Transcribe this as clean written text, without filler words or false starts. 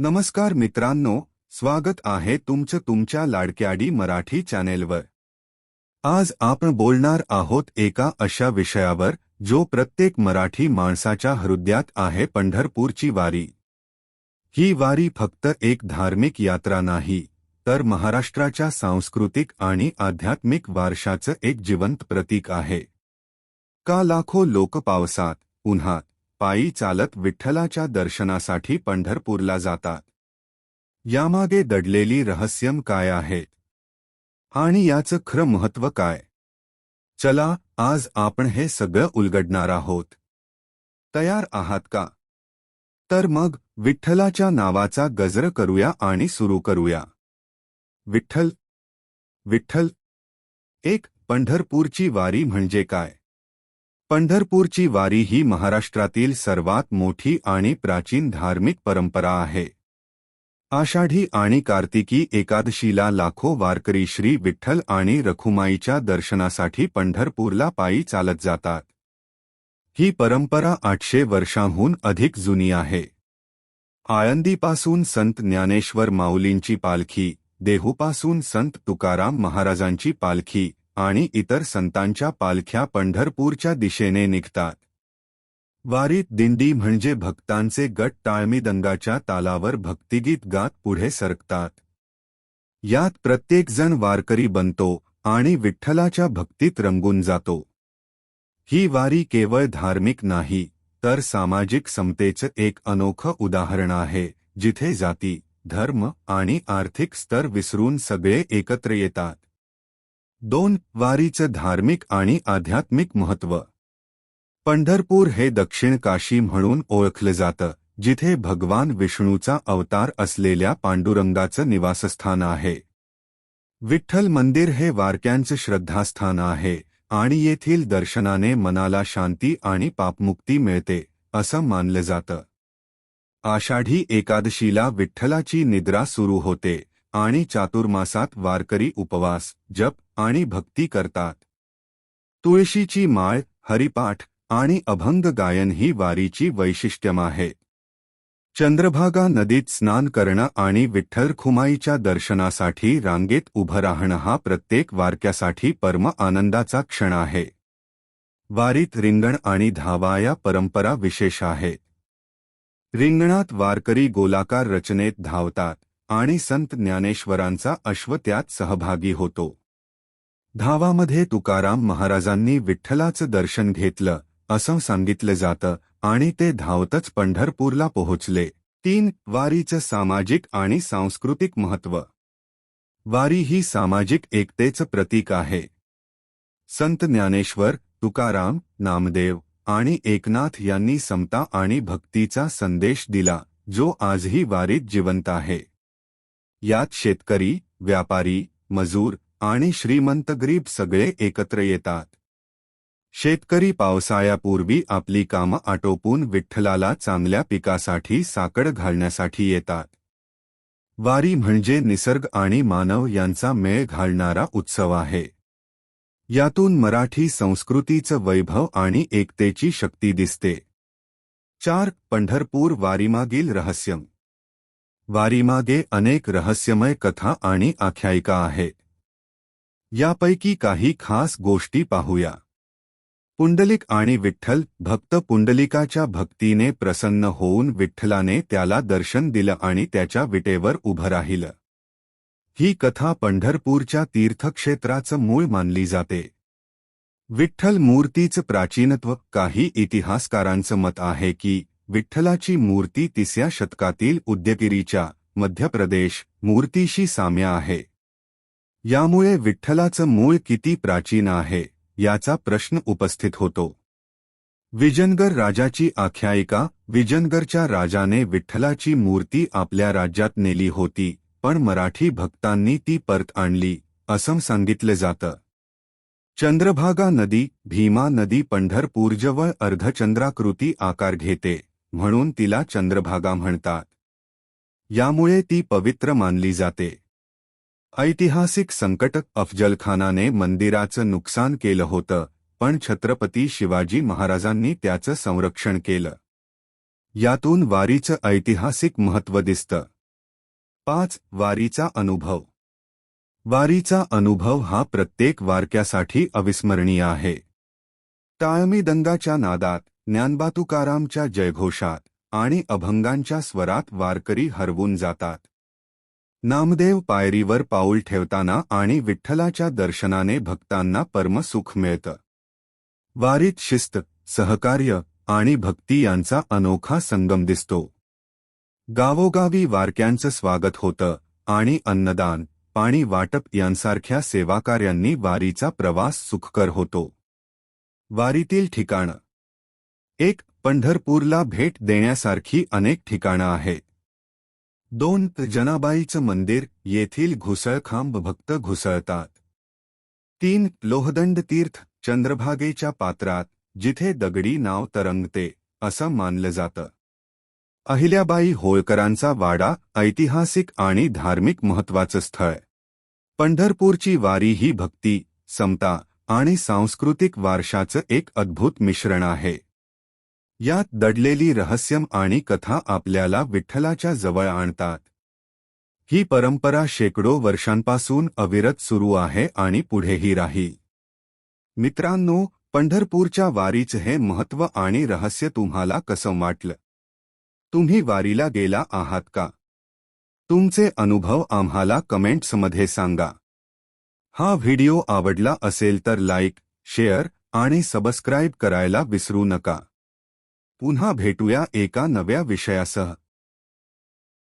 नमस्कार मित्रांनो, स्वागत आहे तुमचं तुमच्या लाडक्याडी मराठी चॅनेलवर। आज आपण बोलणार आहोत एका अशा विषयावर जो प्रत्येक मराठी माणसाच्या हृदयात आहे, पंढरपूरची वारी। ही वारी फक्त एक धार्मिक यात्रा नाही, तर महाराष्ट्राच्या सांस्कृतिक आणि आध्यात्मिक वारशाचं एक जिवंत प्रतीक आहे। का लाखो लोक पावसात, उन्हात, पायी चालत विठ्ठलाच्या दर्शनासाठी पंढरपूरला जातात। यामागे दडलेली रहस्यम काय आहे आणि याचं खरं महत्त्व काय? चला आज आपण हे सगळं उलगडणार आहोत। तयार आहात का? तर मग विठ्ठलाच्या नावाचा गजर करूया आणि सुरू करूया। विठ्ठल विठ्ठल। एक पंढरपूरची वारी म्हणजे काय? पंढरपूरची वारी ही महाराष्ट्रातील सर्वात मोठी आणि प्राचीन धार्मिक परंपरा आहे। आषाढी आणि कार्तिकी एकादशीला लाखो वारकरी श्री विठ्ठल आणि रखुमाईच्या दर्शनासाठी पंढरपूरला पायी चालत जातात। ही परंपरा 800 वर्षांहून अधिक जुनी आहे। आळंदीपासून संत ज्ञानेश्वर माऊलींची पालखी, देहूपासून संत तुकाराम महाराजांची पालखी आणि इतर संतांच्या पालख्या पंढरपूरच्या दिशेने निघतात। वारीत दिंडी म्हणजे भक्तांचे गट टाळमृदंगाच्या तालावर भक्तिगीत गात पुढे सरकतात। यात प्रत्येक जण वारकरी बनतो आणि विठ्ठलाच्या भक्तीत रंगून जातो। ही वारी केवळ धार्मिक नाही, तर सामाजिक समतेचं एक अनोखं उदाहरण आहे, जिथे जाती, धर्म आणि आर्थिक स्तर विसरून सगळे एकत्र येतात। 2. वारीचं धार्मिक आणि आध्यात्मिक महत्त्व। पंढरपूर हे दक्षिण काशी म्हणून ओळखलं जातं, जिथे भगवान विष्णूचा अवतार असलेल्या पांडुरंगाचं निवासस्थान आहे। विठ्ठल मंदिर हे वारक्यांचं श्रद्धास्थान आहे आणि येथील दर्शनाने मनाला शांती आणि पापमुक्ती मिळते, असं मानलं जातं। आषाढी एकादशीला विठ्ठलाची निद्रा सुरू होते आणि चातुर्मासात वारकरी उपवास, जप आणि भक्ती करतात। तुळशीची माळ, हरिपाठ आणि अभंग गायन ही वारीची वैशिष्ट्यम आहे। चंद्रभागा नदीत स्नान करणं आणि विठ्ठल रखुमाईच्या दर्शनासाठी रांगेत उभं राहणं हा प्रत्येक वारक्यासाठी परम आनंदाचा क्षण आहे। वारीत रिंगण आणि धावा या परंपरा विशेष आहेत। रिंगणात वारकरी गोलाकार रचनेत धावतात आणि संत ज्ञानेश्वरांचा अश्व त्यात सहभागी होतो। धावामध्ये तुकाराम महाराजांनी विठ्ठलाचं दर्शन घेतलं असं सांगितलं जातं आणि ते धावतच पंढरपूरला पोहोचले। 3. वारीचं सामाजिक आणि सांस्कृतिक महत्त्व। वारी ही सामाजिक एकतेचं प्रतीक आहे। संत ज्ञानेश्वर, तुकाराम, नामदेव आणि एकनाथ यांनी समता आणि भक्तीचा संदेश दिला, जो आजही वारीत जिवंत आहे। यात शेतकरी, व्यापारी, मजूर आणि श्रीमंत गरीब सगळे एकत्र येतात। शेतकरी पावसाळ्यापूर्वी आपली कामं आटोपून विठ्ठलाला चांगल्या पिकासाठी साकड घालण्यासाठी येतात। वारी म्हणजे निसर्ग आणि मानव यांचा मेळ घालणारा उत्सव आहे। यातून मराठी संस्कृतीचं वैभव आणि एकतेची शक्ती दिसते। 4. पंढरपूर वारीमागील रहस्यम। वारीमागे अनेक रहस्यमय कथा आणि आख्यायिका आहेत। यापैकी काही खास गोष्टी पाहूया। पुंडलिक आणि विठ्ठल। भक्त पुंडलिकाच्या भक्तीने प्रसन्न होऊन विठ्ठलाने त्याला दर्शन दिलं आणि त्याच्या विटेवर उभं राहिलं। ही कथा पंढरपूरच्या तीर्थक्षेत्राचं मूळ मानली जाते। विठ्ठल मूर्तीचं प्राचीनत्व। काही इतिहासकारांचं मत आहे की विठ्ठलाची मूर्ती 3व्या शतकातील उदयगिरीच्या, मध्य प्रदेश, मूर्तीशी साम्य आहे। यामुळे विठ्ठलाचं मूळ किती प्राचीन आहे याचा प्रश्न उपस्थित होतो। विजयनगर राजाची आख्यायिका। विजयनगरच्या राजाने विठ्ठलाची मूर्ती आपल्या राज्यात नेली होती, पण मराठी भक्तांनी ती परत आणली, असं सांगितलं जातं। चंद्रभागा नदी। भीमा नदी पंढरपूरजवळ अर्धचंद्राकृती आकार घेते, म्हणून तिला चंद्रभागा म्हणतात। यामुळे ती पवित्र मानली जाते। ऐतिहासिक संकट। अफजलखानाने मंदिराचं नुकसान केलं होतं, पण छत्रपती शिवाजी महाराजांनी त्याचं संरक्षण केलं। यातून वारीचं ऐतिहासिक महत्त्व दिसतं. 5. वारीचा अनुभव. वारीचा अनुभव हा प्रत्येक वारक्यासाठी अविस्मरणीय आहे. टाळमृदंगाच्या नादात, ज्ञानोबा तुकारामच्या जयघोषात आणि अभंगांच्या स्वरात वारकरी हरवून जातात. नामदेव पायरीवर पाऊल ठेवताना आणि विठ्ठलाच्या दर्शनाने भक्तांना परमसुख मिळतं. वारीत शिस्त, सहकार्य आणि भक्ती यांचा अनोखा संगम दिसतो. गावोगावी वारक्यांचं स्वागत होतं आणि अन्नदान, पाणी वाटप यांसारख्या सेवाकार्यांनी वारीचा प्रवास सुखकर होतो. वारीतील ठिकाणं. 1. पंढरपूरला भेट देण्यासारखी अनेक ठिकाणं आहेत. 2. जनाबाईचं मंदिर, येथील घुसळखांब भक्त घुसळतात. 3. लोहदंड तीर्थ, चंद्रभागेच्या पात्रात, जिथे दगडी नाव तरंगते असं मानलं जातं. अहिल्याबाई होळकरांचा वाडा, ऐतिहासिक आणि धार्मिक महत्त्वाचं स्थळ. पंढरपूरची वारी ही भक्ती, समता आणि सांस्कृतिक वारशाचं एक अद्भुत मिश्रण आहे. यात दडलेली रहस्यम आणि कथा आपल्याला विठ्ठलाच्या जवळ आणतात. ही परंपरा शेकडो वर्षांपासून अविरत सुरू आहे आणि पुढेही राहील. मित्रांनो, पंढरपूरच्या वारीचं हे महत्त्व आणि रहस्य तुम्हाला कसं वाटलं? तुम्ही वारीला गेला आहात का? तुमचे अनुभव आम्हाला कमेंट्समध्ये सांगा. हा व्हिडिओ आवडला असेल तर लाईक, शेअर आणि सबस्क्राईब करायला विसरू नका. पुन्हा भेटूया एका नव्या विषयासह.